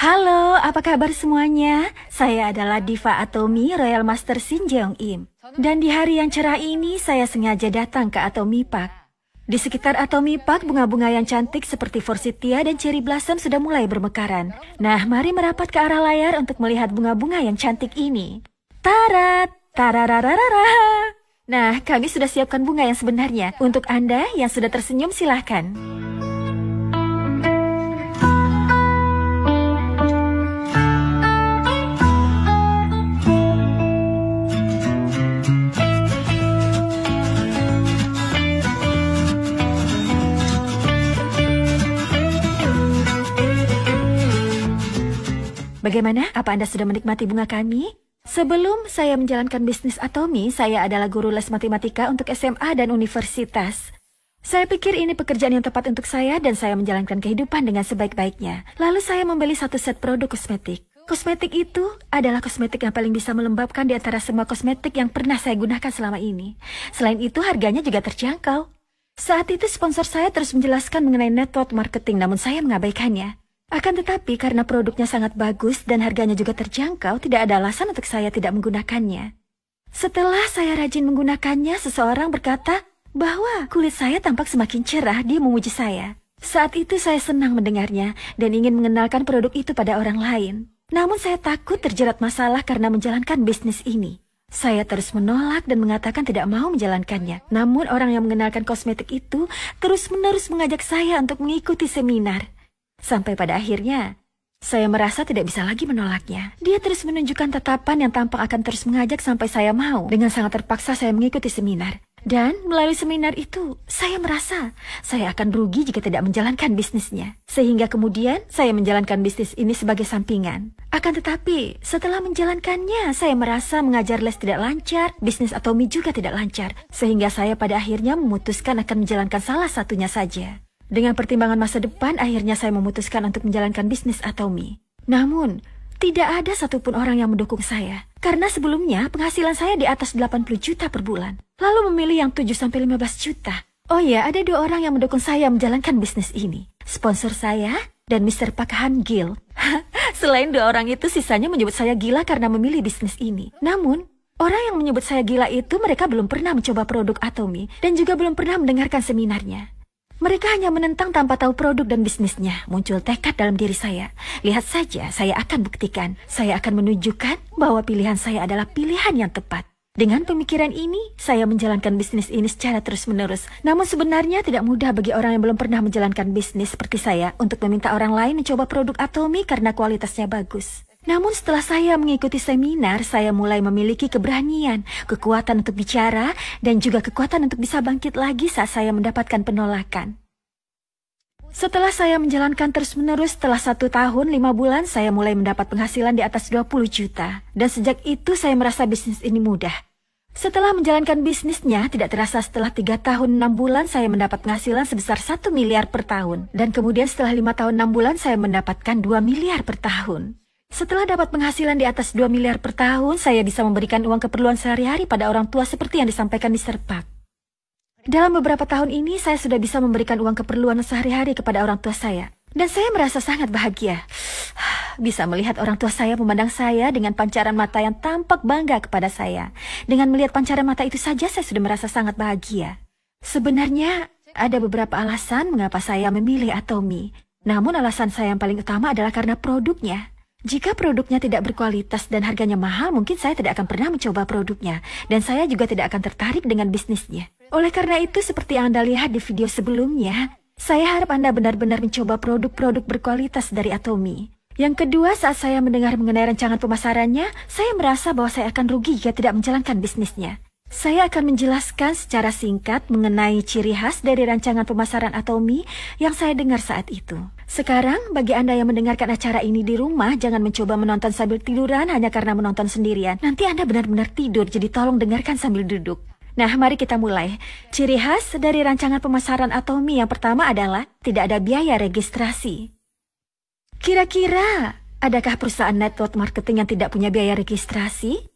Halo, apa kabar semuanya? Saya adalah Diva Atomy Royal Master Shin Jeong Im. Dan di hari yang cerah ini, saya sengaja datang ke Atomy Park. Di sekitar Atomy Park, bunga-bunga yang cantik seperti forsythia dan cherry blossom sudah mulai bermekaran. Nah, mari merapat ke arah layar untuk melihat bunga-bunga yang cantik ini. Tarat! Tararararara! Nah, kami sudah siapkan bunga yang sebenarnya. Untuk Anda yang sudah tersenyum, silahkan. Bagaimana? Apa Anda sudah menikmati bunga kami? Sebelum saya menjalankan bisnis Atomy, saya adalah guru les matematika untuk SMA dan universitas. Saya pikir ini pekerjaan yang tepat untuk saya dan saya menjalankan kehidupan dengan sebaik-baiknya. Lalu saya membeli satu set produk kosmetik. Kosmetik itu adalah kosmetik yang paling bisa melembabkan di antara semua kosmetik yang pernah saya gunakan selama ini. Selain itu, harganya juga terjangkau. Saat itu sponsor saya terus menjelaskan mengenai network marketing, namun saya mengabaikannya. Akan tetapi karena produknya sangat bagus dan harganya juga terjangkau, tidak ada alasan untuk saya tidak menggunakannya. Setelah saya rajin menggunakannya, seseorang berkata bahwa kulit saya tampak semakin cerah. Dia memuji saya. Saat itu saya senang mendengarnya dan ingin mengenalkan produk itu pada orang lain. Namun saya takut terjerat masalah karena menjalankan bisnis ini. Saya terus menolak dan mengatakan tidak mau menjalankannya. Namun orang yang mengenalkan kosmetik itu terus-menerus mengajak saya untuk mengikuti seminar. Sampai pada akhirnya, saya merasa tidak bisa lagi menolaknya. Dia terus menunjukkan tatapan yang tampak akan terus mengajak sampai saya mau. Dengan sangat terpaksa saya mengikuti seminar. Dan melalui seminar itu, saya merasa saya akan rugi jika tidak menjalankan bisnisnya. Sehingga kemudian saya menjalankan bisnis ini sebagai sampingan. Akan tetapi, setelah menjalankannya, saya merasa mengajar les tidak lancar, bisnis Atomy juga tidak lancar. Sehingga saya pada akhirnya memutuskan akan menjalankan salah satunya saja. Dengan pertimbangan masa depan, akhirnya saya memutuskan untuk menjalankan bisnis Atomy. Namun, tidak ada satupun orang yang mendukung saya. Karena sebelumnya, penghasilan saya di atas 80 juta per bulan. Lalu memilih yang 7-15 juta. Oh ya, ada dua orang yang mendukung saya menjalankan bisnis ini. Sponsor saya dan Mr. Park Han Gil. Selain dua orang itu, sisanya menyebut saya gila karena memilih bisnis ini. Namun, orang yang menyebut saya gila itu mereka belum pernah mencoba produk Atomy dan juga belum pernah mendengarkan seminarnya. Mereka hanya menentang tanpa tahu produk dan bisnisnya. Muncul tekad dalam diri saya. Lihat saja, saya akan buktikan. Saya akan menunjukkan bahwa pilihan saya adalah pilihan yang tepat. Dengan pemikiran ini, saya menjalankan bisnis ini secara terus-menerus. Namun sebenarnya tidak mudah bagi orang yang belum pernah menjalankan bisnis seperti saya untuk meminta orang lain mencoba produk Atomy karena kualitasnya bagus. Namun setelah saya mengikuti seminar, saya mulai memiliki keberanian, kekuatan untuk bicara, dan juga kekuatan untuk bisa bangkit lagi saat saya mendapatkan penolakan. Setelah saya menjalankan terus-menerus, setelah 1 tahun 5 bulan, saya mulai mendapat penghasilan di atas 20 juta. Dan sejak itu saya merasa bisnis ini mudah. Setelah menjalankan bisnisnya, tidak terasa setelah 3 tahun 6 bulan, saya mendapat penghasilan sebesar 1 miliar per tahun. Dan kemudian setelah 5 tahun 6 bulan, saya mendapatkan 2 miliar per tahun. Setelah dapat penghasilan di atas 2 miliar per tahun, saya bisa memberikan uang keperluan sehari-hari pada orang tua seperti yang disampaikan Mr. Park. Dalam beberapa tahun ini, saya sudah bisa memberikan uang keperluan sehari-hari kepada orang tua saya. Dan saya merasa sangat bahagia. Bisa melihat orang tua saya memandang saya dengan pancaran mata yang tampak bangga kepada saya. Dengan melihat pancaran mata itu saja, saya sudah merasa sangat bahagia. Sebenarnya, ada beberapa alasan mengapa saya memilih Atomy. Namun alasan saya yang paling utama adalah karena produknya. Jika produknya tidak berkualitas dan harganya mahal, mungkin saya tidak akan pernah mencoba produknya. Dan saya juga tidak akan tertarik dengan bisnisnya. Oleh karena itu, seperti yang Anda lihat di video sebelumnya, saya harap Anda benar-benar mencoba produk-produk berkualitas dari Atomy. Yang kedua, saat saya mendengar mengenai rancangan pemasarannya, saya merasa bahwa saya akan rugi jika tidak menjalankan bisnisnya. Saya akan menjelaskan secara singkat mengenai ciri khas dari rancangan pemasaran Atomy yang saya dengar saat itu. Sekarang, bagi Anda yang mendengarkan acara ini di rumah, jangan mencoba menonton sambil tiduran hanya karena menonton sendirian. Nanti Anda benar-benar tidur, jadi tolong dengarkan sambil duduk. Nah, mari kita mulai. Ciri khas dari rancangan pemasaran Atomy yang pertama adalah tidak ada biaya registrasi. Kira-kira, adakah perusahaan network marketing yang tidak punya biaya registrasi?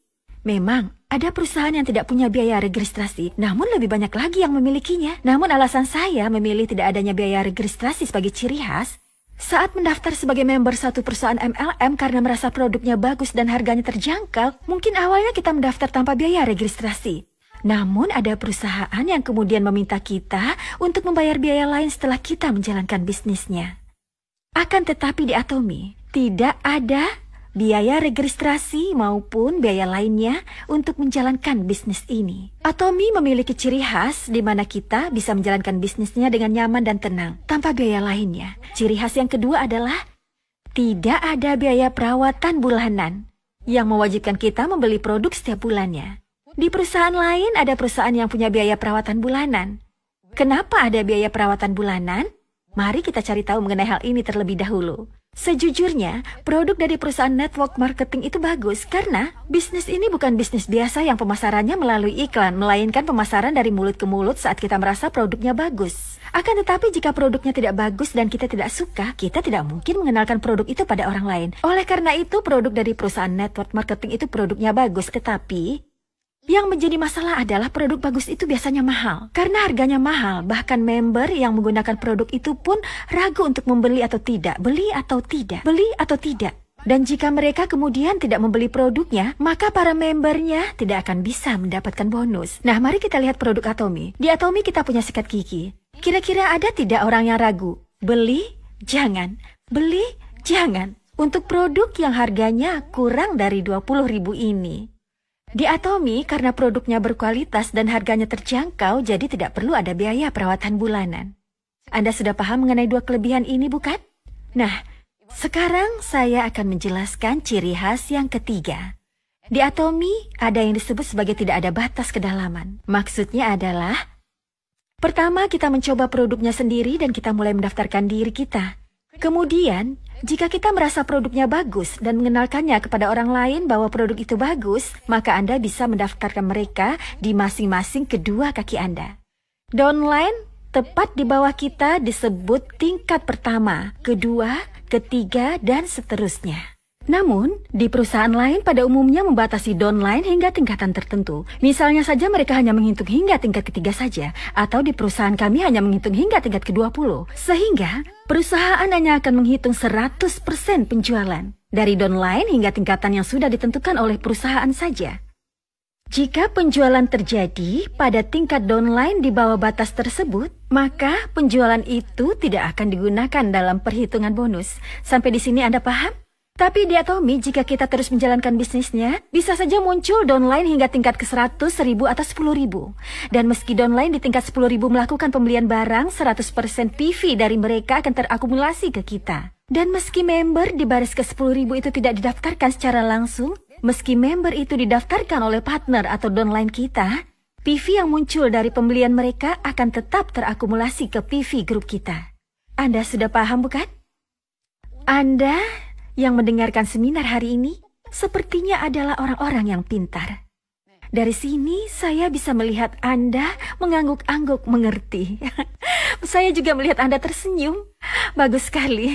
Memang, ada perusahaan yang tidak punya biaya registrasi, namun lebih banyak lagi yang memilikinya. Namun alasan saya memilih tidak adanya biaya registrasi sebagai ciri khas, Saat mendaftar sebagai member satu perusahaan MLM karena merasa produknya bagus dan harganya terjangkau, mungkin awalnya kita mendaftar tanpa biaya registrasi. Namun ada perusahaan yang kemudian meminta kita untuk membayar biaya lain setelah kita menjalankan bisnisnya. Akan tetapi di Atomy, tidak ada biaya registrasi maupun biaya lainnya untuk menjalankan bisnis ini. Atomy memiliki ciri khas di mana kita bisa menjalankan bisnisnya dengan nyaman dan tenang, tanpa biaya lainnya. Ciri khas yang kedua adalah tidak ada biaya perawatan bulanan yang mewajibkan kita membeli produk setiap bulannya. Di perusahaan lain ada perusahaan yang punya biaya perawatan bulanan. Kenapa ada biaya perawatan bulanan? Mari kita cari tahu mengenai hal ini terlebih dahulu. Sejujurnya, produk dari perusahaan network marketing itu bagus karena bisnis ini bukan bisnis biasa yang pemasarannya melalui iklan, melainkan pemasaran dari mulut ke mulut saat kita merasa produknya bagus. Akan tetapi jika produknya tidak bagus dan kita tidak suka, kita tidak mungkin mengenalkan produk itu pada orang lain. Oleh karena itu, produk dari perusahaan network marketing itu produknya bagus, tetapi yang menjadi masalah adalah produk bagus itu biasanya mahal. Karena harganya mahal, bahkan member yang menggunakan produk itu pun ragu untuk membeli atau tidak, beli atau tidak, beli atau tidak. Dan jika mereka kemudian tidak membeli produknya, maka para membernya tidak akan bisa mendapatkan bonus. Nah, mari kita lihat produk Atomy. Di Atomy kita punya sikat gigi. Kira-kira ada tidak orang yang ragu? Beli, jangan. Beli, jangan. Untuk produk yang harganya kurang dari 20.000 ini. Di Atomy, karena produknya berkualitas dan harganya terjangkau, jadi tidak perlu ada biaya perawatan bulanan. Anda sudah paham mengenai dua kelebihan ini, bukan? Nah, sekarang saya akan menjelaskan ciri khas yang ketiga. Di Atomy, ada yang disebut sebagai tidak ada batas kedalaman. Maksudnya adalah, pertama kita mencoba produknya sendiri dan kita mulai mendaftarkan diri kita. Kemudian, jika kita merasa produknya bagus dan mengenalkannya kepada orang lain bahwa produk itu bagus, maka Anda bisa mendaftarkan mereka di masing-masing kedua kaki Anda. Downline tepat di bawah kita disebut tingkat pertama, kedua, ketiga, dan seterusnya. Namun, di perusahaan lain pada umumnya membatasi downline hingga tingkatan tertentu. Misalnya saja mereka hanya menghitung hingga tingkat ketiga saja, atau di perusahaan kami hanya menghitung hingga tingkat ke-20. Sehingga, perusahaan hanya akan menghitung 100% penjualan, dari downline hingga tingkatan yang sudah ditentukan oleh perusahaan saja. Jika penjualan terjadi pada tingkat downline di bawah batas tersebut, maka penjualan itu tidak akan digunakan dalam perhitungan bonus. Sampai di sini Anda paham? Tapi di Atomy, jika kita terus menjalankan bisnisnya, bisa saja muncul downline hingga tingkat ke-100, 1.000, atau 10.000. Dan meski downline di tingkat 10.000 melakukan pembelian barang, 100% PV dari mereka akan terakumulasi ke kita. Dan meski member di baris ke-10.000 itu tidak didaftarkan secara langsung, meski member itu didaftarkan oleh partner atau downline kita, PV yang muncul dari pembelian mereka akan tetap terakumulasi ke PV grup kita. Anda sudah paham, bukan? Anda yang mendengarkan seminar hari ini sepertinya adalah orang-orang yang pintar. Dari sini saya bisa melihat Anda mengangguk-angguk mengerti. Saya juga melihat Anda tersenyum. Bagus sekali.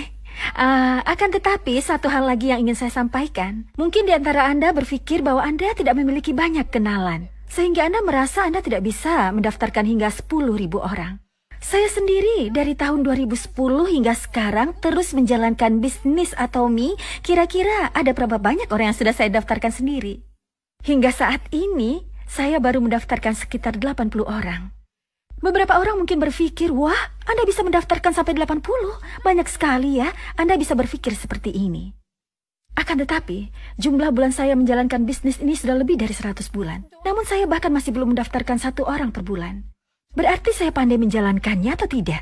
Akan tetapi satu hal lagi yang ingin saya sampaikan. Mungkin di antara Anda berpikir bahwa Anda tidak memiliki banyak kenalan, sehingga Anda merasa Anda tidak bisa mendaftarkan hingga 10.000 orang. Saya sendiri dari tahun 2010 hingga sekarang terus menjalankan bisnis Atomy. Kira-kira ada berapa banyak orang yang sudah saya daftarkan sendiri? Hingga saat ini, saya baru mendaftarkan sekitar 80 orang. Beberapa orang mungkin berpikir, wah, Anda bisa mendaftarkan sampai 80. Banyak sekali ya, Anda bisa berpikir seperti ini. Akan tetapi, jumlah bulan saya menjalankan bisnis ini sudah lebih dari 100 bulan. Namun saya bahkan masih belum mendaftarkan 1 orang per bulan. Berarti saya pandai menjalankannya atau tidak?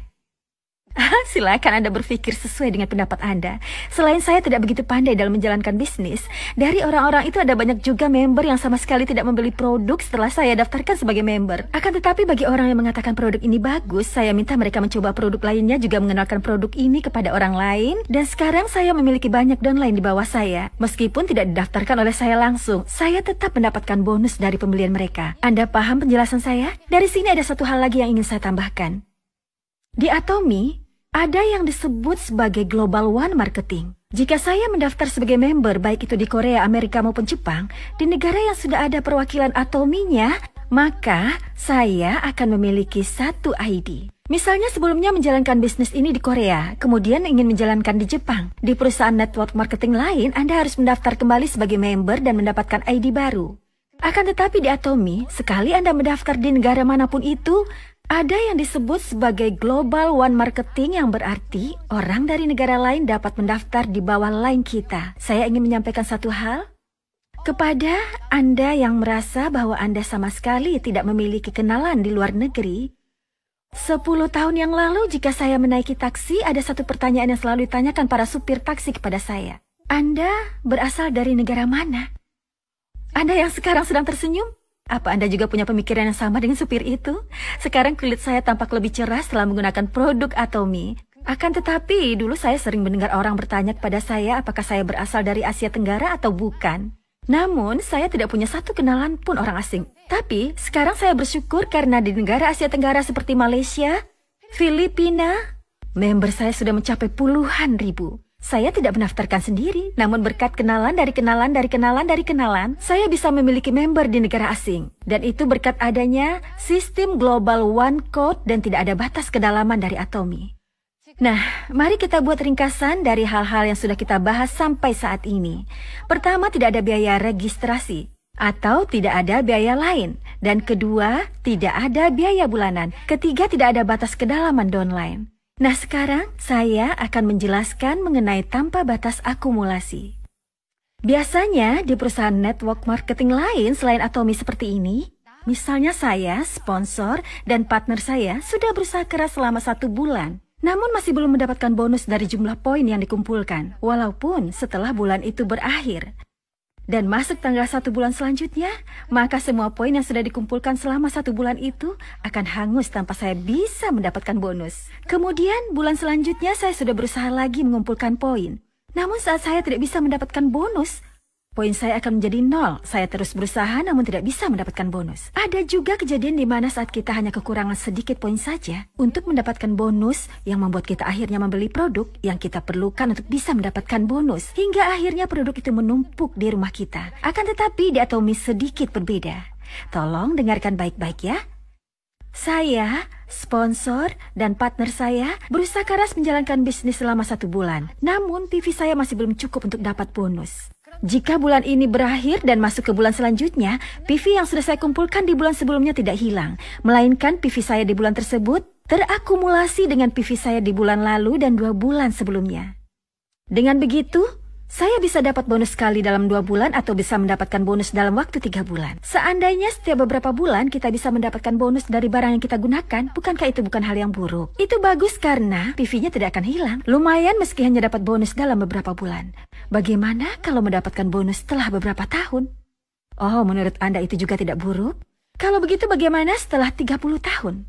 Silakan Anda berpikir sesuai dengan pendapat Anda. Selain saya tidak begitu pandai dalam menjalankan bisnis, dari orang-orang itu ada banyak juga member yang sama sekali tidak membeli produk setelah saya daftarkan sebagai member. Akan tetapi bagi orang yang mengatakan produk ini bagus, saya minta mereka mencoba produk lainnya, juga mengenalkan produk ini kepada orang lain. Dan sekarang saya memiliki banyak downline di bawah saya. Meskipun tidak didaftarkan oleh saya langsung, saya tetap mendapatkan bonus dari pembelian mereka. Anda paham penjelasan saya? Dari sini ada satu hal lagi yang ingin saya tambahkan. Di Atomy, ada yang disebut sebagai Global One Marketing. Jika saya mendaftar sebagai member, baik itu di Korea, Amerika maupun Jepang, di negara yang sudah ada perwakilan Atomy-nya, maka saya akan memiliki satu ID. Misalnya sebelumnya menjalankan bisnis ini di Korea, kemudian ingin menjalankan di Jepang. Di perusahaan network marketing lain, Anda harus mendaftar kembali sebagai member dan mendapatkan ID baru. Akan tetapi di Atomy, sekali Anda mendaftar di negara manapun itu, ada yang disebut sebagai Global One Marketing yang berarti orang dari negara lain dapat mendaftar di bawah line kita. Saya ingin menyampaikan satu hal kepada Anda yang merasa bahwa Anda sama sekali tidak memiliki kenalan di luar negeri. 10 tahun yang lalu jika saya menaiki taksi, ada satu pertanyaan yang selalu ditanyakan para supir taksi kepada saya. Anda berasal dari negara mana? Anda yang sekarang sedang tersenyum, apa Anda juga punya pemikiran yang sama dengan supir itu? Sekarang kulit saya tampak lebih cerah setelah menggunakan produk Atomy. Akan tetapi, dulu saya sering mendengar orang bertanya kepada saya apakah saya berasal dari Asia Tenggara atau bukan. Namun, saya tidak punya satu kenalan pun orang asing. Tapi, sekarang saya bersyukur karena di negara Asia Tenggara seperti Malaysia, Filipina, member saya sudah mencapai puluhan ribu. Saya tidak mendaftarkan sendiri, namun berkat kenalan dari kenalan dari kenalan dari kenalan, saya bisa memiliki member di negara asing. Dan itu berkat adanya sistem Global One Code dan tidak ada batas kedalaman dari Atomy. Nah, mari kita buat ringkasan dari hal-hal yang sudah kita bahas sampai saat ini. Pertama, tidak ada biaya registrasi atau tidak ada biaya lain. Dan kedua, tidak ada biaya bulanan. Ketiga, tidak ada batas kedalaman downline. Nah, sekarang saya akan menjelaskan mengenai tanpa batas akumulasi. Biasanya di perusahaan network marketing lain selain Atomy seperti ini, misalnya saya, sponsor, dan partner saya sudah berusaha keras selama 1 bulan. Namun masih belum mendapatkan bonus dari jumlah poin yang dikumpulkan, walaupun setelah bulan itu berakhir. Dan masuk tanggal 1 bulan selanjutnya, maka semua poin yang sudah dikumpulkan selama 1 bulan itu akan hangus tanpa saya bisa mendapatkan bonus. Kemudian bulan selanjutnya saya sudah berusaha lagi mengumpulkan poin. Namun saat saya tidak bisa mendapatkan bonus, poin saya akan menjadi 0. Saya terus berusaha namun tidak bisa mendapatkan bonus. Ada juga kejadian di mana saat kita hanya kekurangan sedikit poin saja untuk mendapatkan bonus yang membuat kita akhirnya membeli produk yang kita perlukan untuk bisa mendapatkan bonus. Hingga akhirnya produk itu menumpuk di rumah kita. Akan tetapi di Atomy sedikit berbeda. Tolong dengarkan baik-baik ya. Saya, sponsor, dan partner saya berusaha keras menjalankan bisnis selama 1 bulan. Namun PV saya masih belum cukup untuk dapat bonus. Jika bulan ini berakhir dan masuk ke bulan selanjutnya, PV yang sudah saya kumpulkan di bulan sebelumnya tidak hilang, melainkan PV saya di bulan tersebut terakumulasi dengan PV saya di bulan lalu dan 2 bulan sebelumnya. Dengan begitu, saya bisa dapat bonus sekali dalam 2 bulan atau bisa mendapatkan bonus dalam waktu 3 bulan. Seandainya setiap beberapa bulan kita bisa mendapatkan bonus dari barang yang kita gunakan, bukankah itu bukan hal yang buruk? Itu bagus karena PV-nya tidak akan hilang. Lumayan meski hanya dapat bonus dalam beberapa bulan. Bagaimana kalau mendapatkan bonus setelah beberapa tahun? Oh, menurut Anda itu juga tidak buruk? Kalau begitu bagaimana setelah 30 tahun?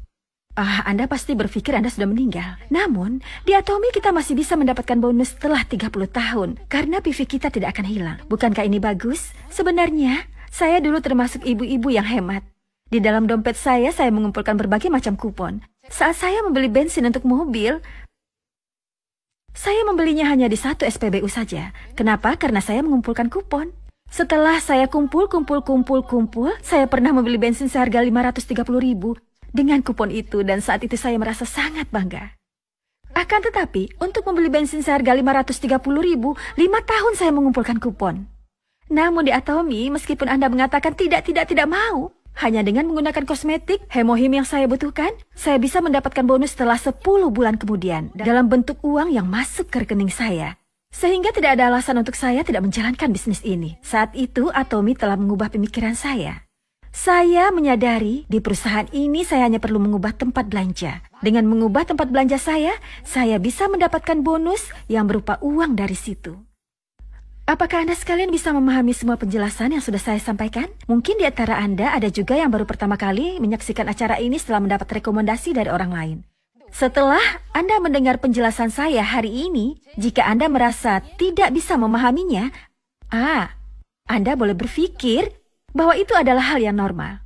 Anda pasti berpikir Anda sudah meninggal. Namun, di Atomy kita masih bisa mendapatkan bonus setelah 30 tahun karena PV kita tidak akan hilang. Bukankah ini bagus? Sebenarnya, saya dulu termasuk ibu-ibu yang hemat. Di dalam dompet saya mengumpulkan berbagai macam kupon. Saat saya membeli bensin untuk mobil, saya membelinya hanya di 1 SPBU saja. Kenapa? Karena saya mengumpulkan kupon. Setelah saya kumpul, saya pernah membeli bensin seharga 530.000 dengan kupon itu dan saat itu saya merasa sangat bangga. Akan tetapi, untuk membeli bensin seharga 530.000, 5 tahun saya mengumpulkan kupon. Namun di Atomy, meskipun Anda mengatakan tidak mau, hanya dengan menggunakan kosmetik, hemohim yang saya butuhkan, saya bisa mendapatkan bonus setelah 10 bulan kemudian dalam bentuk uang yang masuk ke rekening saya. Sehingga tidak ada alasan untuk saya tidak menjalankan bisnis ini. Saat itu, Atomy telah mengubah pemikiran saya. Saya menyadari di perusahaan ini saya hanya perlu mengubah tempat belanja. Dengan mengubah tempat belanja saya bisa mendapatkan bonus yang berupa uang dari situ. Apakah Anda sekalian bisa memahami semua penjelasan yang sudah saya sampaikan? Mungkin di antara Anda ada juga yang baru pertama kali menyaksikan acara ini setelah mendapat rekomendasi dari orang lain. Setelah Anda mendengar penjelasan saya hari ini, jika Anda merasa tidak bisa memahaminya, Anda boleh berpikir bahwa itu adalah hal yang normal.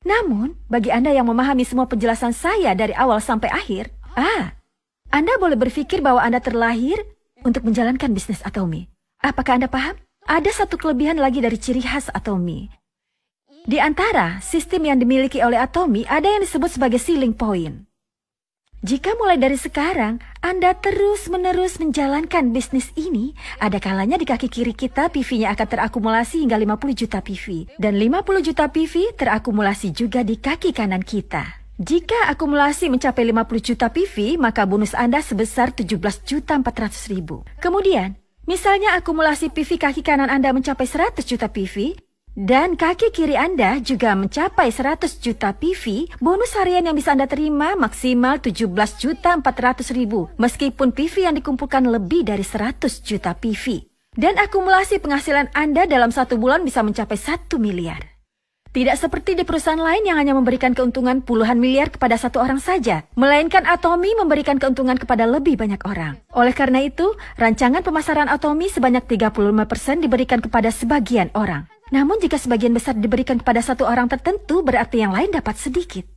Namun, bagi Anda yang memahami semua penjelasan saya dari awal sampai akhir, Anda boleh berpikir bahwa Anda terlahir untuk menjalankan bisnis Atomy. Apakah Anda paham? Ada satu kelebihan lagi dari ciri khas Atomy. Di antara sistem yang dimiliki oleh Atomy, ada yang disebut sebagai ceiling point. Jika mulai dari sekarang, Anda terus-menerus menjalankan bisnis ini, ada kalanya di kaki kiri kita PV-nya akan terakumulasi hingga 50 juta PV. Dan 50 juta PV terakumulasi juga di kaki kanan kita. Jika akumulasi mencapai 50 juta PV, maka bonus Anda sebesar 17.400.000. Kemudian, misalnya akumulasi PV kaki kanan Anda mencapai 100 juta PV, dan kaki kiri Anda juga mencapai 100 juta PV, bonus harian yang bisa Anda terima maksimal 17.400.000, meskipun PV yang dikumpulkan lebih dari 100 juta PV. Dan akumulasi penghasilan Anda dalam 1 bulan bisa mencapai 1 miliar. Tidak seperti di perusahaan lain yang hanya memberikan keuntungan puluhan miliar kepada satu orang saja, melainkan Atomy memberikan keuntungan kepada lebih banyak orang. Oleh karena itu, rancangan pemasaran Atomy sebanyak 35% diberikan kepada sebagian orang. Namun jika sebagian besar diberikan kepada satu orang tertentu, berarti yang lain dapat sedikit.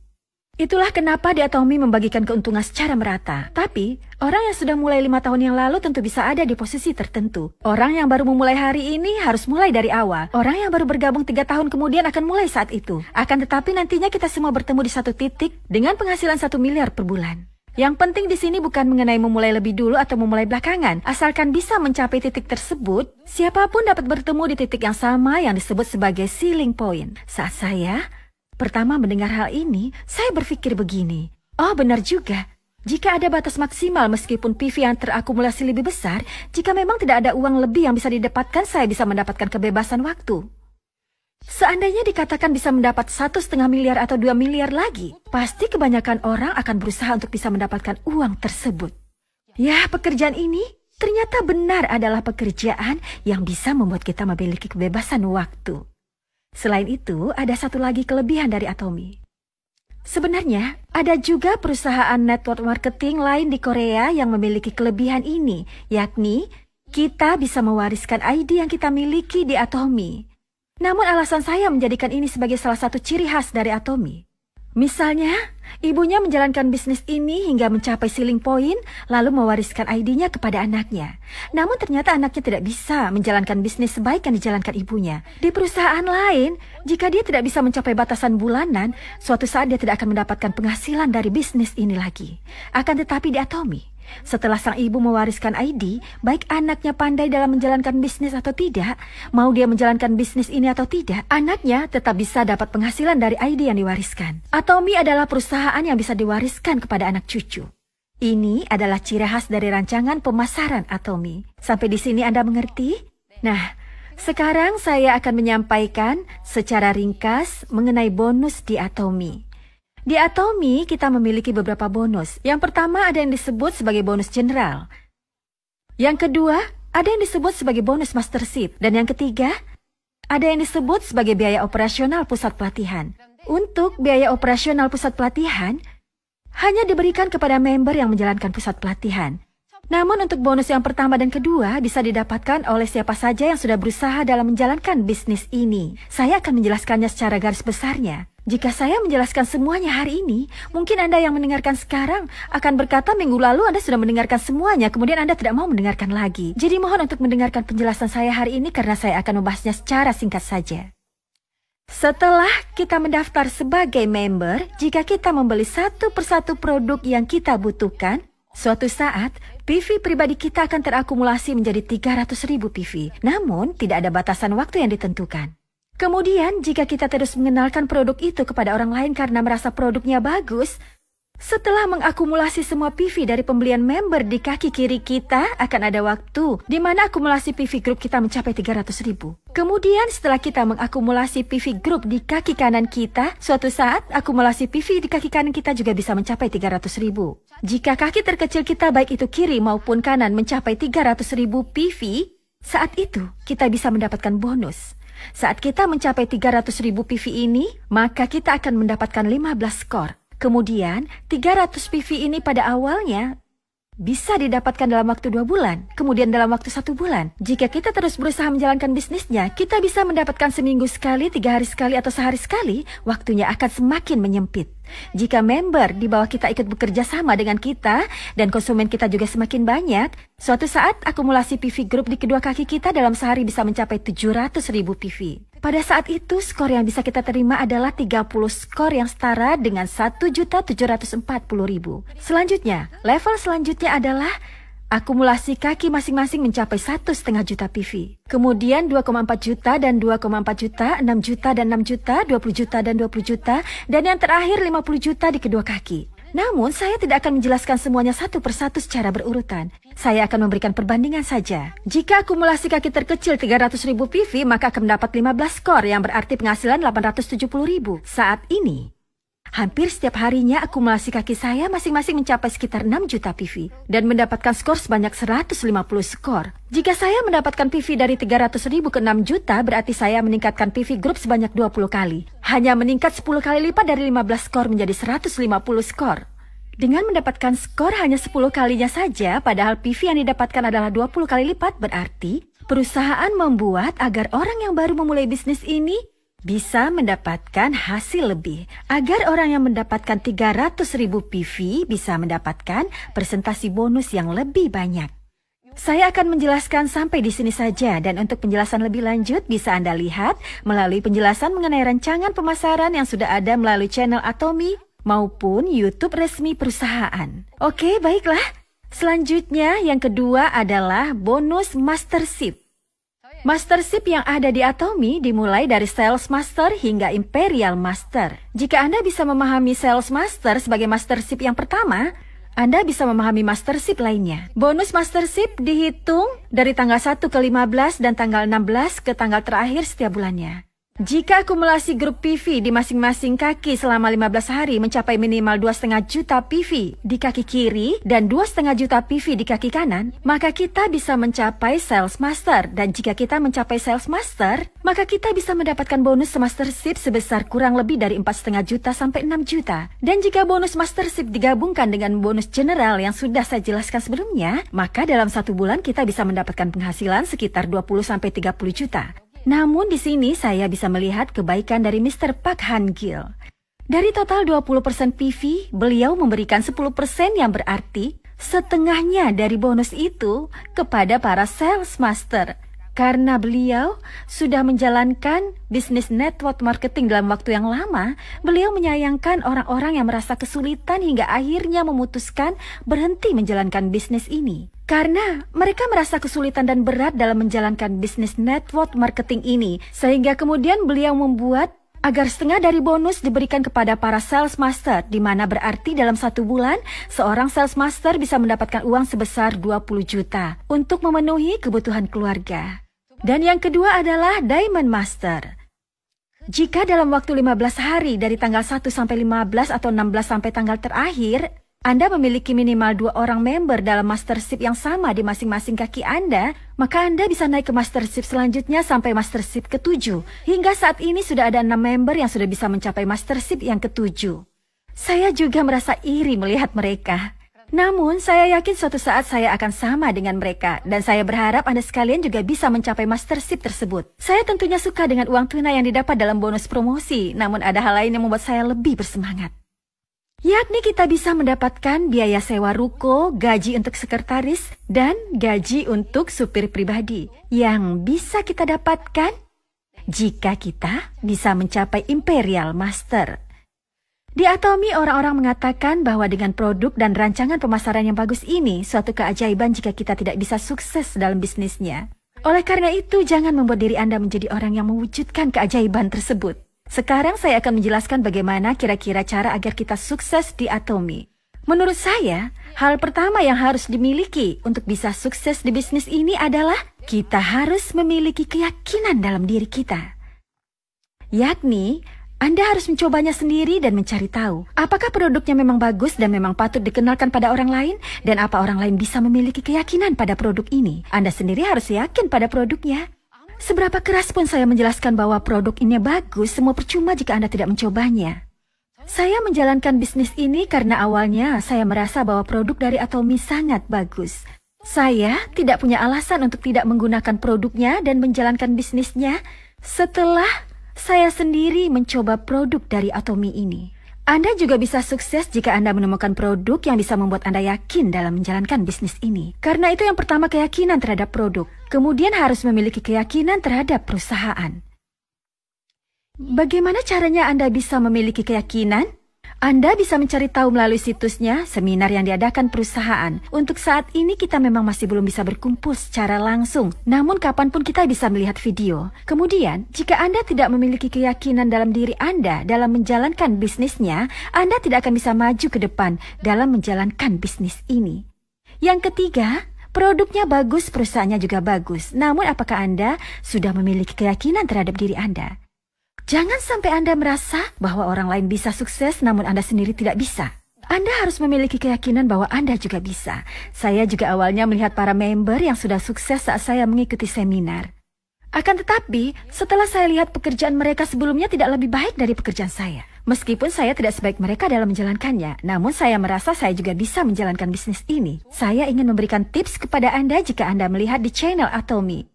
Itulah kenapa di Atomy membagikan keuntungan secara merata. Tapi, orang yang sudah mulai 5 tahun yang lalu tentu bisa ada di posisi tertentu. Orang yang baru memulai hari ini harus mulai dari awal. Orang yang baru bergabung 3 tahun kemudian akan mulai saat itu. Akan tetapi nantinya kita semua bertemu di satu titik dengan penghasilan 1 miliar per bulan. Yang penting di sini bukan mengenai memulai lebih dulu atau memulai belakangan. Asalkan bisa mencapai titik tersebut, siapapun dapat bertemu di titik yang sama yang disebut sebagai ceiling point. Saat saya pertama mendengar hal ini, saya berpikir begini, oh benar juga. Jika ada batas maksimal meskipun PV yang terakumulasi lebih besar, jika memang tidak ada uang lebih yang bisa didapatkan, saya bisa mendapatkan kebebasan waktu. Seandainya dikatakan bisa mendapat 1,5 miliar atau 2 miliar lagi, pasti kebanyakan orang akan berusaha untuk bisa mendapatkan uang tersebut. Ya, pekerjaan ini ternyata benar adalah pekerjaan yang bisa membuat kita memiliki kebebasan waktu. Selain itu, ada satu lagi kelebihan dari Atomy. Sebenarnya, ada juga perusahaan network marketing lain di Korea yang memiliki kelebihan ini, yakni kita bisa mewariskan ID yang kita miliki di Atomy. Namun alasan saya menjadikan ini sebagai salah satu ciri khas dari Atomy. Misalnya, ibunya menjalankan bisnis ini hingga mencapai ceiling point, lalu mewariskan ID-nya kepada anaknya. Namun ternyata anaknya tidak bisa menjalankan bisnis sebaik yang dijalankan ibunya. Di perusahaan lain, jika dia tidak bisa mencapai batasan bulanan, suatu saat dia tidak akan mendapatkan penghasilan dari bisnis ini lagi. Akan tetapi di Atomy, setelah sang ibu mewariskan ID, baik anaknya pandai dalam menjalankan bisnis atau tidak, mau dia menjalankan bisnis ini atau tidak, anaknya tetap bisa dapat penghasilan dari ID yang diwariskan. Atomy adalah perusahaan yang bisa diwariskan kepada anak cucu. Ini adalah ciri khas dari rancangan pemasaran Atomy. Sampai di sini Anda mengerti? Nah, sekarang saya akan menyampaikan secara ringkas mengenai bonus di Atomy. Di Atomy, kita memiliki beberapa bonus. Yang pertama ada yang disebut sebagai bonus general. Yang kedua, ada yang disebut sebagai bonus mastership. Dan yang ketiga, ada yang disebut sebagai biaya operasional pusat pelatihan. Untuk biaya operasional pusat pelatihan, hanya diberikan kepada member yang menjalankan pusat pelatihan. Namun untuk bonus yang pertama dan kedua bisa didapatkan oleh siapa saja yang sudah berusaha dalam menjalankan bisnis ini. Saya akan menjelaskannya secara garis besarnya. Jika saya menjelaskan semuanya hari ini, mungkin Anda yang mendengarkan sekarang akan berkata minggu lalu Anda sudah mendengarkan semuanya, kemudian Anda tidak mau mendengarkan lagi. Jadi mohon untuk mendengarkan penjelasan saya hari ini karena saya akan membahasnya secara singkat saja. Setelah kita mendaftar sebagai member, jika kita membeli satu persatu produk yang kita butuhkan, suatu saat PV pribadi kita akan terakumulasi menjadi 300.000 PV. Namun tidak ada batasan waktu yang ditentukan. Kemudian, jika kita terus mengenalkan produk itu kepada orang lain karena merasa produknya bagus, setelah mengakumulasi semua PV dari pembelian member di kaki kiri kita, akan ada waktu di mana akumulasi PV grup kita mencapai 300.000. Kemudian, setelah kita mengakumulasi PV grup di kaki kanan kita, suatu saat akumulasi PV di kaki kanan kita juga bisa mencapai 300.000. Jika kaki terkecil kita, baik itu kiri maupun kanan, mencapai 300.000 PV, saat itu kita bisa mendapatkan bonus. Saat kita mencapai 300.000 PV ini, maka kita akan mendapatkan 15 skor. Kemudian, 300 PV ini pada awalnya bisa didapatkan dalam waktu 2 bulan, kemudian dalam waktu 1 bulan. Jika kita terus berusaha menjalankan bisnisnya, kita bisa mendapatkan seminggu sekali, 3 hari sekali, atau sehari sekali. Waktunya akan semakin menyempit. Jika member di bawah kita ikut bekerja sama dengan kita, dan konsumen kita juga semakin banyak, suatu saat akumulasi PV grup di kedua kaki kita dalam sehari bisa mencapai 700.000 PV. Pada saat itu, skor yang bisa kita terima adalah 30 skor yang setara dengan 1.740.000. Selanjutnya, level selanjutnya adalah akumulasi kaki masing-masing mencapai 1,5 juta PV. Kemudian 2,4 juta dan 2,4 juta, 6 juta dan 6 juta, 20 juta dan 20 juta, dan yang terakhir 50 juta di kedua kaki. Namun, saya tidak akan menjelaskan semuanya satu persatu secara berurutan. Saya akan memberikan perbandingan saja. Jika akumulasi kaki terkecil 300.000 PV, maka akan mendapat 15 skor yang berarti penghasilan 870.000. Saat ini, hampir setiap harinya akumulasi kaki saya masing-masing mencapai sekitar 6 juta PV dan mendapatkan skor sebanyak 150 skor. Jika saya mendapatkan PV dari 300.000 ke 6 juta, berarti saya meningkatkan PV Group sebanyak 20 kali. Hanya meningkat 10 kali lipat dari 15 skor menjadi 150 skor. Dengan mendapatkan skor hanya 10 kalinya saja, padahal PV yang didapatkan adalah 20 kali lipat, berarti perusahaan membuat agar orang yang baru memulai bisnis ini bisa mendapatkan hasil lebih. Agar orang yang mendapatkan 300.000 PV bisa mendapatkan presentasi bonus yang lebih banyak. Saya akan menjelaskan sampai di sini saja, dan untuk penjelasan lebih lanjut bisa Anda lihat melalui penjelasan mengenai rancangan pemasaran yang sudah ada melalui channel Atomy maupun YouTube resmi perusahaan. Oke, baiklah. Selanjutnya yang kedua adalah bonus mastership. Mastership yang ada di Atomy dimulai dari Sales Master hingga Imperial Master. Jika Anda bisa memahami Sales Master sebagai mastership yang pertama, Anda bisa memahami mastership lainnya. Bonus mastership dihitung dari tanggal 1 ke 15 dan tanggal 16 ke tanggal terakhir setiap bulannya. Jika akumulasi grup PV di masing-masing kaki selama 15 hari mencapai minimal 2,5 juta PV di kaki kiri dan 2,5 juta PV di kaki kanan, maka kita bisa mencapai Sales Master. Dan jika kita mencapai Sales Master, maka kita bisa mendapatkan bonus mastership sebesar kurang lebih dari 4,5 juta sampai 6 juta. Dan jika bonus mastership digabungkan dengan bonus general yang sudah saya jelaskan sebelumnya, maka dalam 1 bulan kita bisa mendapatkan penghasilan sekitar 20 sampai 30 juta. Namun di sini saya bisa melihat kebaikan dari Mr. Park Han-gil. Dari total 20% PV, beliau memberikan 10% yang berarti setengahnya dari bonus itu kepada para sales master. Karena beliau sudah menjalankan bisnis network marketing dalam waktu yang lama, beliau menyayangkan orang-orang yang merasa kesulitan hingga akhirnya memutuskan berhenti menjalankan bisnis ini. Karena mereka merasa kesulitan dan berat dalam menjalankan bisnis network marketing ini, sehingga kemudian beliau membuat agar setengah dari bonus diberikan kepada para sales master, di mana berarti dalam 1 bulan, seorang sales master bisa mendapatkan uang sebesar 20 juta untuk memenuhi kebutuhan keluarga. Dan yang kedua adalah Diamond Master. Jika dalam waktu 15 hari dari tanggal 1 sampai 15 atau 16 sampai tanggal terakhir, Anda memiliki minimal 2 orang member dalam mastership yang sama di masing-masing kaki Anda, maka Anda bisa naik ke mastership selanjutnya sampai mastership ke-7. Hingga saat ini sudah ada 6 member yang sudah bisa mencapai mastership yang ke-7. Saya juga merasa iri melihat mereka. Namun, saya yakin suatu saat saya akan sama dengan mereka, dan saya berharap Anda sekalian juga bisa mencapai mastership tersebut. Saya tentunya suka dengan uang tunai yang didapat dalam bonus promosi, namun ada hal lain yang membuat saya lebih bersemangat. Yakni kita bisa mendapatkan biaya sewa ruko, gaji untuk sekretaris, dan gaji untuk supir pribadi yang bisa kita dapatkan jika kita bisa mencapai Imperial Master. Di Atomy, orang-orang mengatakan bahwa dengan produk dan rancangan pemasaran yang bagus ini, suatu keajaiban jika kita tidak bisa sukses dalam bisnisnya. Oleh karena itu, jangan membuat diri Anda menjadi orang yang mewujudkan keajaiban tersebut. Sekarang saya akan menjelaskan bagaimana kira-kira cara agar kita sukses di Atomy. Menurut saya, hal pertama yang harus dimiliki untuk bisa sukses di bisnis ini adalah kita harus memiliki keyakinan dalam diri kita. Yakni, Anda harus mencobanya sendiri dan mencari tahu apakah produknya memang bagus dan memang patut dikenalkan pada orang lain, dan apa orang lain bisa memiliki keyakinan pada produk ini. Anda sendiri harus yakin pada produknya. Seberapa keras pun saya menjelaskan bahwa produk ini bagus, semua percuma jika Anda tidak mencobanya. Saya menjalankan bisnis ini karena awalnya saya merasa bahwa produk dari Atomy sangat bagus. Saya tidak punya alasan untuk tidak menggunakan produknya dan menjalankan bisnisnya setelah saya sendiri mencoba produk dari Atomy ini. Anda juga bisa sukses jika Anda menemukan produk yang bisa membuat Anda yakin dalam menjalankan bisnis ini. Karena itu yang pertama, keyakinan terhadap produk. Kemudian harus memiliki keyakinan terhadap perusahaan. Bagaimana caranya Anda bisa memiliki keyakinan? Anda bisa mencari tahu melalui situsnya, seminar yang diadakan perusahaan. Untuk saat ini kita memang masih belum bisa berkumpul secara langsung, namun kapanpun kita bisa melihat video. Kemudian, jika Anda tidak memiliki keyakinan dalam diri Anda dalam menjalankan bisnisnya, Anda tidak akan bisa maju ke depan dalam menjalankan bisnis ini. Yang ketiga, produknya bagus, perusahaannya juga bagus. Namun apakah Anda sudah memiliki keyakinan terhadap diri Anda? Jangan sampai Anda merasa bahwa orang lain bisa sukses namun Anda sendiri tidak bisa. Anda harus memiliki keyakinan bahwa Anda juga bisa. Saya juga awalnya melihat para member yang sudah sukses saat saya mengikuti seminar. Akan tetapi, setelah saya lihat pekerjaan mereka sebelumnya tidak lebih baik dari pekerjaan saya. Meskipun saya tidak sebaik mereka dalam menjalankannya, namun saya merasa saya juga bisa menjalankan bisnis ini. Saya ingin memberikan tips kepada Anda jika Anda melihat di channel Atomy.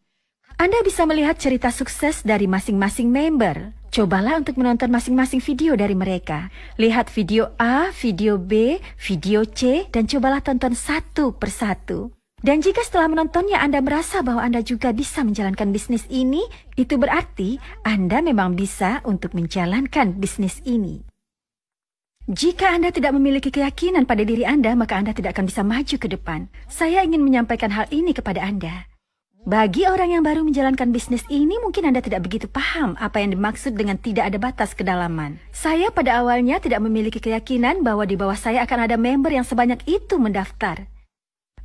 Anda bisa melihat cerita sukses dari masing-masing member. Cobalah untuk menonton masing-masing video dari mereka. Lihat video A, video B, video C, dan cobalah tonton satu persatu. Dan jika setelah menontonnya Anda merasa bahwa Anda juga bisa menjalankan bisnis ini, itu berarti Anda memang bisa untuk menjalankan bisnis ini. Jika Anda tidak memiliki keyakinan pada diri Anda, maka Anda tidak akan bisa maju ke depan. Saya ingin menyampaikan hal ini kepada Anda. Bagi orang yang baru menjalankan bisnis ini, mungkin Anda tidak begitu paham apa yang dimaksud dengan tidak ada batas kedalaman. Saya pada awalnya tidak memiliki keyakinan bahwa di bawah saya akan ada member yang sebanyak itu mendaftar.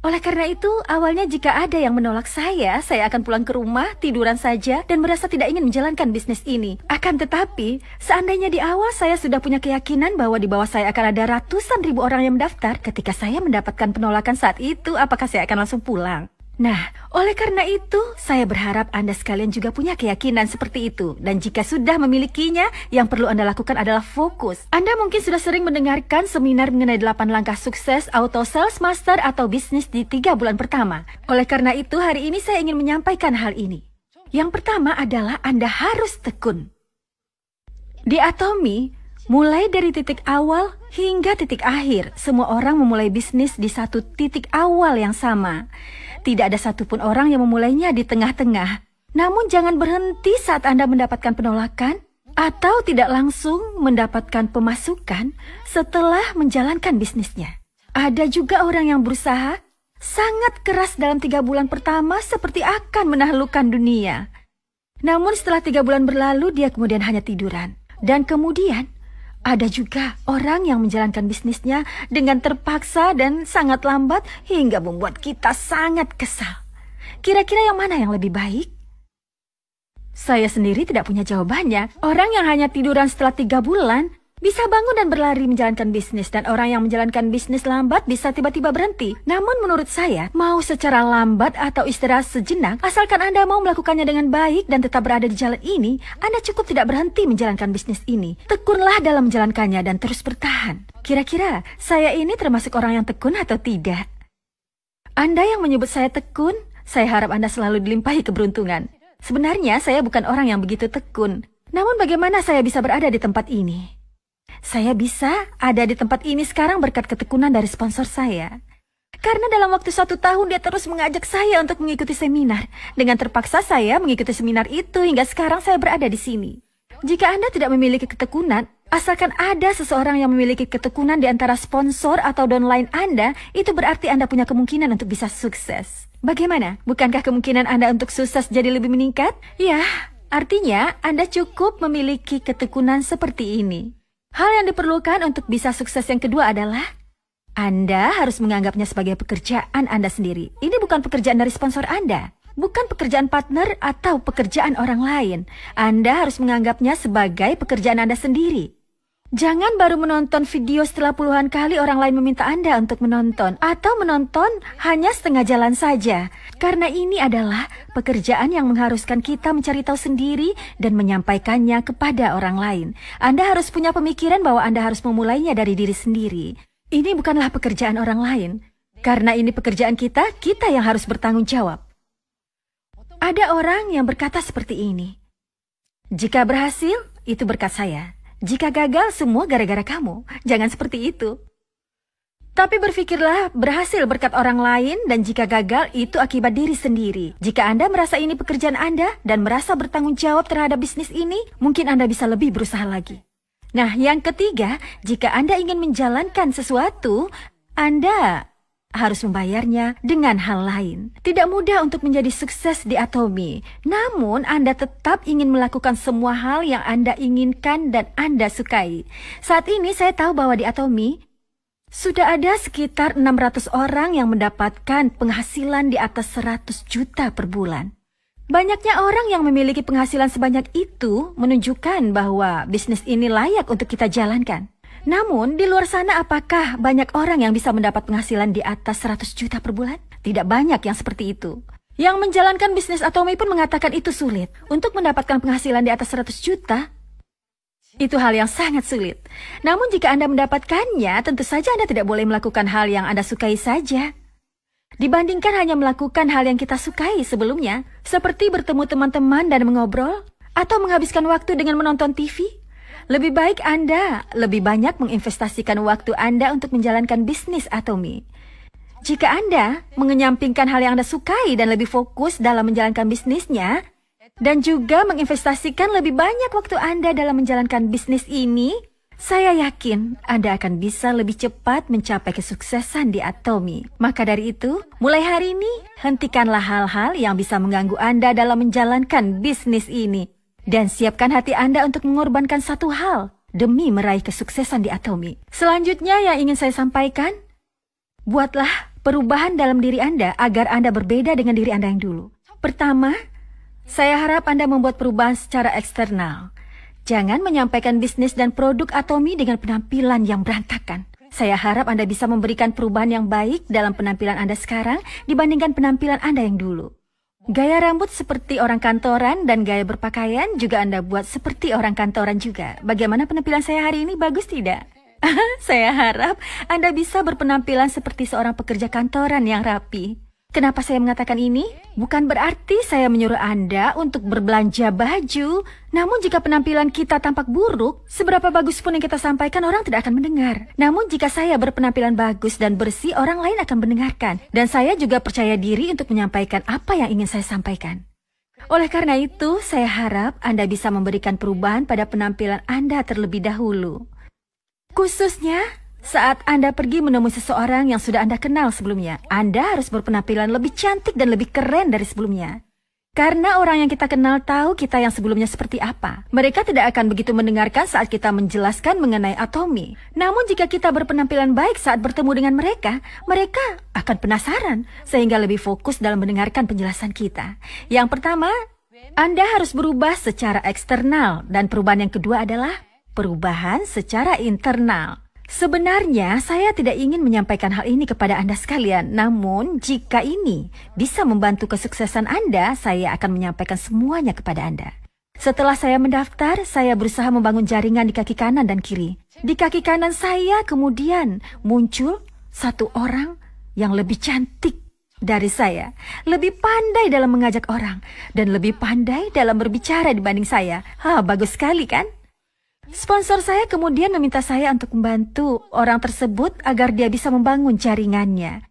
Oleh karena itu, awalnya jika ada yang menolak saya akan pulang ke rumah, tiduran saja, dan merasa tidak ingin menjalankan bisnis ini. Akan tetapi, seandainya di awal saya sudah punya keyakinan bahwa di bawah saya akan ada ratusan ribu orang yang mendaftar, ketika saya mendapatkan penolakan saat itu, apakah saya akan langsung pulang? Nah, oleh karena itu, saya berharap Anda sekalian juga punya keyakinan seperti itu. Dan jika sudah memilikinya, yang perlu Anda lakukan adalah fokus. Anda mungkin sudah sering mendengarkan seminar mengenai 8 langkah sukses Auto Sales Master atau bisnis di 3 bulan pertama. Oleh karena itu, hari ini saya ingin menyampaikan hal ini. Yang pertama adalah Anda harus tekun. Di Atomy, mulai dari titik awal hingga titik akhir, semua orang memulai bisnis di satu titik awal yang sama. Tidak ada satupun orang yang memulainya di tengah-tengah. Namun jangan berhenti saat Anda mendapatkan penolakan atau tidak langsung mendapatkan pemasukan setelah menjalankan bisnisnya. Ada juga orang yang berusaha sangat keras dalam 3 bulan pertama seperti akan menaklukkan dunia. Namun setelah 3 bulan berlalu, dia kemudian hanya tiduran. Dan kemudian ada juga orang yang menjalankan bisnisnya dengan terpaksa dan sangat lambat hingga membuat kita sangat kesal. Kira-kira yang mana yang lebih baik? Saya sendiri tidak punya jawabannya. Orang yang hanya tiduran setelah 3 bulan bisa bangun dan berlari menjalankan bisnis, dan orang yang menjalankan bisnis lambat bisa tiba-tiba berhenti. Namun menurut saya, mau secara lambat atau istirahat sejenak, asalkan Anda mau melakukannya dengan baik dan tetap berada di jalan ini, Anda cukup tidak berhenti menjalankan bisnis ini. Tekunlah dalam menjalankannya dan terus bertahan. Kira-kira saya ini termasuk orang yang tekun atau tidak? Anda yang menyebut saya tekun, saya harap Anda selalu dilimpahi keberuntungan. Sebenarnya saya bukan orang yang begitu tekun. Namun bagaimana saya bisa berada di tempat ini? Saya bisa ada di tempat ini sekarang berkat ketekunan dari sponsor saya. Karena dalam waktu 1 tahun dia terus mengajak saya untuk mengikuti seminar. Dengan terpaksa saya mengikuti seminar itu hingga sekarang saya berada di sini. Jika Anda tidak memiliki ketekunan, asalkan ada seseorang yang memiliki ketekunan di antara sponsor atau downline Anda, itu berarti Anda punya kemungkinan untuk bisa sukses. Bagaimana? Bukankah kemungkinan Anda untuk sukses jadi lebih meningkat? Ya, artinya Anda cukup memiliki ketekunan seperti ini. Hal yang diperlukan untuk bisa sukses yang kedua adalah Anda harus menganggapnya sebagai pekerjaan Anda sendiri. Ini bukan pekerjaan dari sponsor Anda, bukan pekerjaan partner atau pekerjaan orang lain. Anda harus menganggapnya sebagai pekerjaan Anda sendiri. Jangan baru menonton video setelah puluhan kali orang lain meminta Anda untuk menonton, atau menonton hanya setengah jalan saja. Karena ini adalah pekerjaan yang mengharuskan kita mencari tahu sendiri dan menyampaikannya kepada orang lain. Anda harus punya pemikiran bahwa Anda harus memulainya dari diri sendiri. Ini bukanlah pekerjaan orang lain. Karena ini pekerjaan kita yang harus bertanggung jawab. Ada orang yang berkata seperti ini. Jika berhasil, itu berkat saya. Jika gagal, semua gara-gara kamu. Jangan seperti itu. Tapi berpikirlah berhasil berkat orang lain dan jika gagal itu akibat diri sendiri. Jika Anda merasa ini pekerjaan Anda dan merasa bertanggung jawab terhadap bisnis ini, mungkin Anda bisa lebih berusaha lagi. Nah, yang ketiga, jika Anda ingin menjalankan sesuatu, Anda harus membayarnya dengan hal lain. Tidak mudah untuk menjadi sukses di Atomy, namun Anda tetap ingin melakukan semua hal yang Anda inginkan dan Anda sukai. Saat ini saya tahu bahwa di Atomy, sudah ada sekitar 600 orang yang mendapatkan penghasilan di atas 100 juta per bulan. Banyaknya orang yang memiliki penghasilan sebanyak itu menunjukkan bahwa bisnis ini layak untuk kita jalankan. Namun, di luar sana apakah banyak orang yang bisa mendapat penghasilan di atas 100 juta per bulan? Tidak banyak yang seperti itu. Yang menjalankan bisnis Atomy pun mengatakan itu sulit. Untuk mendapatkan penghasilan di atas 100 juta, itu hal yang sangat sulit. Namun jika Anda mendapatkannya, tentu saja Anda tidak boleh melakukan hal yang Anda sukai saja. Dibandingkan hanya melakukan hal yang kita sukai sebelumnya, seperti bertemu teman-teman dan mengobrol, atau menghabiskan waktu dengan menonton TV, lebih baik Anda lebih banyak menginvestasikan waktu Anda untuk menjalankan bisnis Atomy. Jika Anda mengenyampingkan hal yang Anda sukai dan lebih fokus dalam menjalankan bisnisnya, dan juga menginvestasikan lebih banyak waktu Anda dalam menjalankan bisnis ini, saya yakin Anda akan bisa lebih cepat mencapai kesuksesan di Atomy. Maka dari itu, mulai hari ini, hentikanlah hal-hal yang bisa mengganggu Anda dalam menjalankan bisnis ini. Dan siapkan hati Anda untuk mengorbankan satu hal demi meraih kesuksesan di Atomy. Selanjutnya yang ingin saya sampaikan, buatlah perubahan dalam diri Anda agar Anda berbeda dengan diri Anda yang dulu. Pertama, saya harap Anda membuat perubahan secara eksternal. Jangan menyampaikan bisnis dan produk Atomy dengan penampilan yang berantakan. Saya harap Anda bisa memberikan perubahan yang baik dalam penampilan Anda sekarang dibandingkan penampilan Anda yang dulu. Gaya rambut seperti orang kantoran dan gaya berpakaian juga Anda buat seperti orang kantoran juga. Bagaimana penampilan saya hari ini, bagus tidak? Saya harap Anda bisa berpenampilan seperti seorang pekerja kantoran yang rapi. Kenapa saya mengatakan ini? Bukan berarti saya menyuruh Anda untuk berbelanja baju. Namun jika penampilan kita tampak buruk, seberapa bagus pun yang kita sampaikan orang tidak akan mendengar. Namun jika saya berpenampilan bagus dan bersih, orang lain akan mendengarkan. Dan saya juga percaya diri untuk menyampaikan apa yang ingin saya sampaikan. Oleh karena itu, saya harap Anda bisa memberikan perubahan pada penampilan Anda terlebih dahulu. Khususnya saat Anda pergi menemui seseorang yang sudah Anda kenal sebelumnya, Anda harus berpenampilan lebih cantik dan lebih keren dari sebelumnya. Karena orang yang kita kenal tahu kita yang sebelumnya seperti apa. Mereka tidak akan begitu mendengarkan saat kita menjelaskan mengenai Atomy. Namun jika kita berpenampilan baik saat bertemu dengan mereka, mereka akan penasaran sehingga lebih fokus dalam mendengarkan penjelasan kita. Yang pertama, Anda harus berubah secara eksternal dan perubahan yang kedua adalah perubahan secara internal. Sebenarnya saya tidak ingin menyampaikan hal ini kepada Anda sekalian, namun jika ini bisa membantu kesuksesan Anda, saya akan menyampaikan semuanya kepada Anda. Setelah saya mendaftar, saya berusaha membangun jaringan di kaki kanan dan kiri. Di kaki kanan saya kemudian muncul satu orang yang lebih cantik dari saya, lebih pandai dalam mengajak orang, dan lebih pandai dalam berbicara dibanding saya. Bagus sekali kan? Sponsor saya kemudian meminta saya untuk membantu orang tersebut agar dia bisa membangun jaringannya.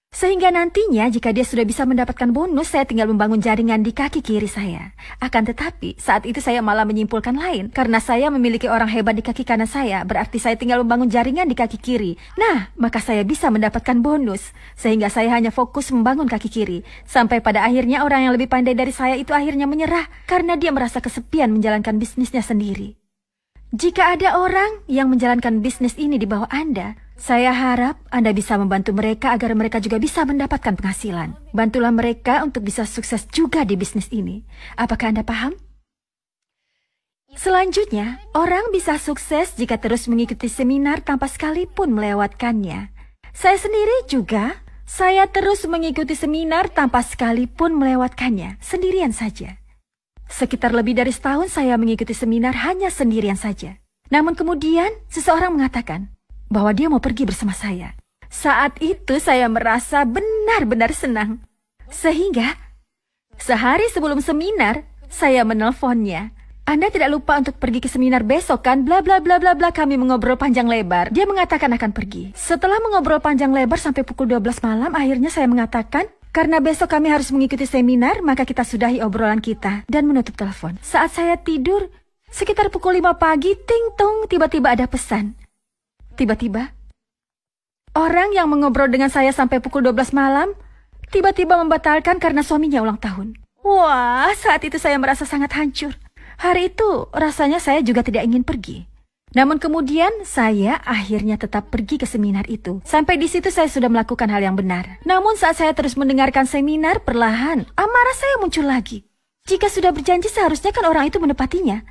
Sehingga nantinya jika dia sudah bisa mendapatkan bonus, saya tinggal membangun jaringan di kaki kiri saya. Akan tetapi saat itu saya malah menyimpulkan lain. Karena saya memiliki orang hebat di kaki kanan saya, berarti saya tinggal membangun jaringan di kaki kiri. Nah, maka saya bisa mendapatkan bonus. Sehingga saya hanya fokus membangun kaki kiri. Sampai pada akhirnya orang yang lebih pandai dari saya itu akhirnya menyerah karena dia merasa kesepian menjalankan bisnisnya sendiri. Jika ada orang yang menjalankan bisnis ini di bawah Anda, saya harap Anda bisa membantu mereka agar mereka juga bisa mendapatkan penghasilan. Bantulah mereka untuk bisa sukses juga di bisnis ini. Apakah Anda paham? Selanjutnya, orang bisa sukses jika terus mengikuti seminar tanpa sekalipun melewatkannya. Saya sendiri juga, saya terus mengikuti seminar tanpa sekalipun melewatkannya, sendirian saja. Sekitar lebih dari setahun saya mengikuti seminar hanya sendirian saja. Namun kemudian seseorang mengatakan bahwa dia mau pergi bersama saya. Saat itu saya merasa benar-benar senang. Sehingga sehari sebelum seminar saya menelponnya. Anda tidak lupa untuk pergi ke seminar besok kan? Bla bla bla bla bla. Kami mengobrol panjang lebar. Dia mengatakan akan pergi. Setelah mengobrol panjang lebar sampai pukul 12 malam, akhirnya saya mengatakan, karena besok kami harus mengikuti seminar, maka kita sudahi obrolan kita dan menutup telepon. Saat saya tidur, sekitar pukul 5 pagi, ting tong, tiba-tiba ada pesan. Tiba-tiba, orang yang mengobrol dengan saya sampai pukul 12 malam, tiba-tiba membatalkan karena suaminya ulang tahun. Wah, saat itu saya merasa sangat hancur. Hari itu rasanya saya juga tidak ingin pergi. Namun kemudian saya akhirnya tetap pergi ke seminar itu. Sampai di situ saya sudah melakukan hal yang benar. Namun saat saya terus mendengarkan seminar, perlahan amarah saya muncul lagi. Jika sudah berjanji seharusnya kan orang itu menepatinya.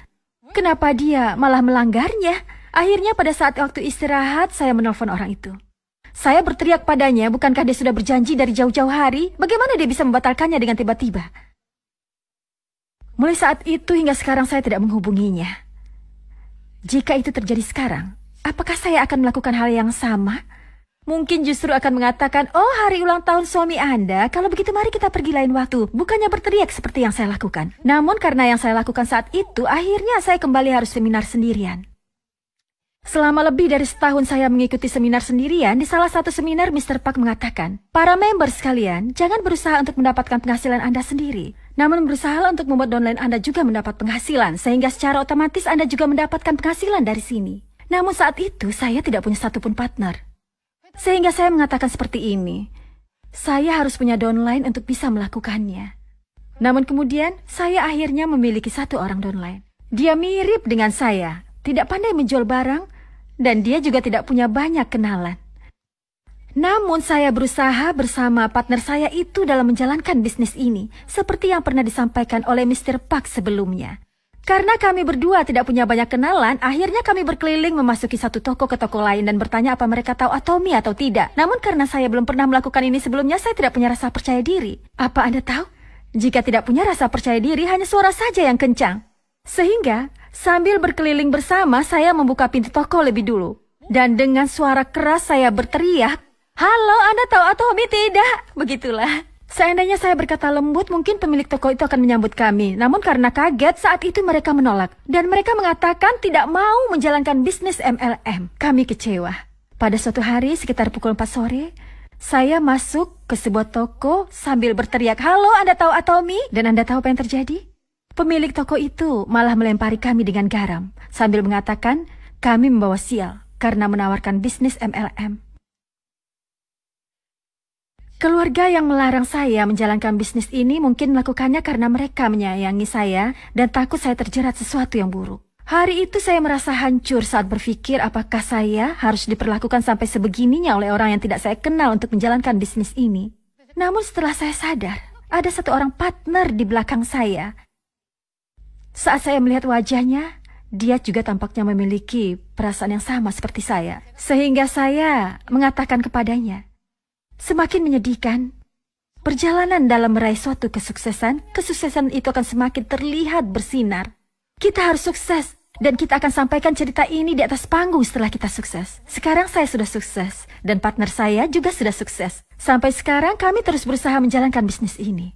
Kenapa dia malah melanggarnya? Akhirnya pada saat waktu istirahat saya menelpon orang itu. Saya berteriak padanya, bukankah dia sudah berjanji dari jauh-jauh hari? Bagaimana dia bisa membatalkannya dengan tiba-tiba? Mulai saat itu hingga sekarang saya tidak menghubunginya. Jika itu terjadi sekarang, apakah saya akan melakukan hal yang sama? Mungkin justru akan mengatakan, oh hari ulang tahun suami Anda, kalau begitu mari kita pergi lain waktu. Bukannya berteriak seperti yang saya lakukan. Namun karena yang saya lakukan saat itu, akhirnya saya kembali harus seminar sendirian. Selama lebih dari setahun saya mengikuti seminar sendirian, di salah satu seminar Mr. Park mengatakan, para member sekalian, jangan berusaha untuk mendapatkan penghasilan Anda sendiri. Namun berusahalah untuk membuat downline Anda juga mendapat penghasilan, sehingga secara otomatis Anda juga mendapatkan penghasilan dari sini. Namun saat itu saya tidak punya satupun partner. Sehingga saya mengatakan seperti ini, saya harus punya downline untuk bisa melakukannya. Namun kemudian saya akhirnya memiliki satu orang downline. Dia mirip dengan saya, tidak pandai menjual barang, dan dia juga tidak punya banyak kenalan. Namun saya berusaha bersama partner saya itu dalam menjalankan bisnis ini, seperti yang pernah disampaikan oleh Mr. Park sebelumnya. Karena kami berdua tidak punya banyak kenalan, akhirnya kami berkeliling memasuki satu toko ke toko lain dan bertanya apa mereka tahu Atomy atau tidak. Namun karena saya belum pernah melakukan ini sebelumnya, saya tidak punya rasa percaya diri. Apa Anda tahu? Jika tidak punya rasa percaya diri, hanya suara saja yang kencang. Sehingga sambil berkeliling bersama, saya membuka pintu toko lebih dulu. Dan dengan suara keras saya berteriak, halo, Anda tahu Atomy tidak? Begitulah. Seandainya saya berkata lembut, mungkin pemilik toko itu akan menyambut kami. Namun karena kaget, saat itu mereka menolak. Dan mereka mengatakan tidak mau menjalankan bisnis MLM. Kami kecewa. Pada suatu hari, sekitar pukul 4 sore, saya masuk ke sebuah toko sambil berteriak, halo, Anda tahu Atomy? Dan Anda tahu apa yang terjadi? Pemilik toko itu malah melempari kami dengan garam, sambil mengatakan kami membawa sial karena menawarkan bisnis MLM. Keluarga yang melarang saya menjalankan bisnis ini mungkin melakukannya karena mereka menyayangi saya dan takut saya terjerat sesuatu yang buruk. Hari itu saya merasa hancur saat berpikir apakah saya harus diperlakukan sampai sebegininya oleh orang yang tidak saya kenal untuk menjalankan bisnis ini. Namun setelah saya sadar, ada satu orang partner di belakang saya. Saat saya melihat wajahnya, dia juga tampaknya memiliki perasaan yang sama seperti saya. Sehingga saya mengatakan kepadanya, semakin menyedihkan. Perjalanan dalam meraih suatu kesuksesan itu akan semakin terlihat bersinar. Kita harus sukses, dan kita akan sampaikan cerita ini di atas panggung setelah kita sukses. Sekarang saya sudah sukses, dan partner saya juga sudah sukses. Sampai sekarang kami terus berusaha menjalankan bisnis ini.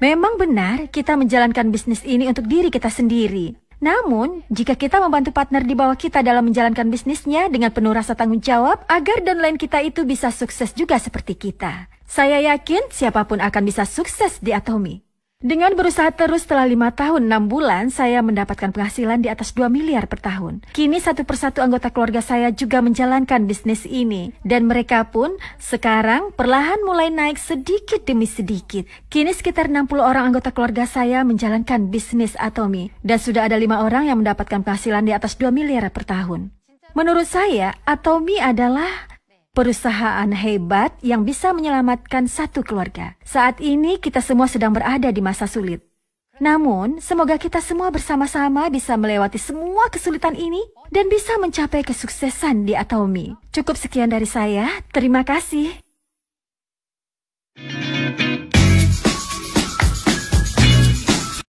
Memang benar kita menjalankan bisnis ini untuk diri kita sendiri. Namun, jika kita membantu partner di bawah kita dalam menjalankan bisnisnya dengan penuh rasa tanggung jawab, agar downline kita itu bisa sukses juga seperti kita. Saya yakin siapapun akan bisa sukses di Atomy. Dengan berusaha terus setelah 5 tahun 6 bulan, saya mendapatkan penghasilan di atas 2 miliar per tahun. Kini satu persatu anggota keluarga saya juga menjalankan bisnis ini. Dan mereka pun sekarang perlahan mulai naik sedikit demi sedikit. Kini sekitar 60 orang anggota keluarga saya menjalankan bisnis Atomy. Dan sudah ada 5 orang yang mendapatkan penghasilan di atas 2 miliar per tahun. Menurut saya, Atomy adalah perusahaan hebat yang bisa menyelamatkan satu keluarga. Saat ini kita semua sedang berada di masa sulit. Namun, semoga kita semua bersama-sama bisa melewati semua kesulitan ini dan bisa mencapai kesuksesan di Atomy. Cukup sekian dari saya. Terima kasih.